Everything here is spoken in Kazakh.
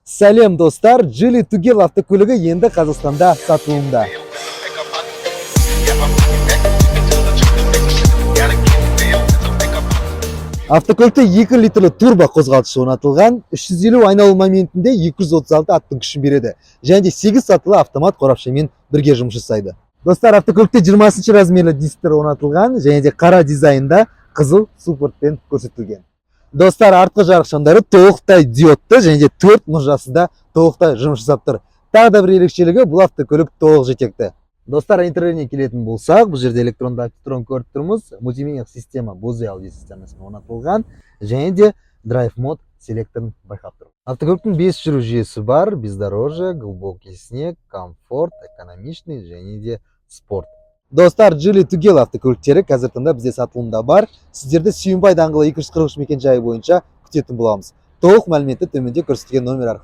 Сәлем достар, Geely Tugel автокөлігі енді Қазақстанда сатылымда. Автокөлікте 2 литрлі турбо қозғалтқышы орнатылған, 350 айналу моментінде 236 аттың күшін береді. Және де 8 сатылы автомат қорапшамен бірге жұмыс жасайды. Достар, автокөлікте 20 размерлі дисктер орнатылған, және де қара дизайнда қызыл суппортпен көрсетілген. Достар, артқы жарықшамдары толықтай диодты, және де 4 мұржасы да толықтай жұмыс жасап тұр. Тағы да бір ерекшелігі, бұл автокөлік толық жетекті. Достар, интерьеріне келетін болсақ, бұл жерде электронды акустron көріп тұрмыз. Мультимедиалық система Bose аудио системасымен орнатылған, және де драйв мод селекторын байқап тұр. Автокөліктің 5 жүру жүйесі бар: бездорожье, глубокий снег, комфорт, экономичный және де спорт. Достар, Geely Tugel автокөліктері қазір таңда бізде сатылымда бар. Сіздерді Сүйінбай даңғылы 243 мекен жайы бойынша күтетін боламыз. Толық мәліметті төменде көрсетілген номер арқылы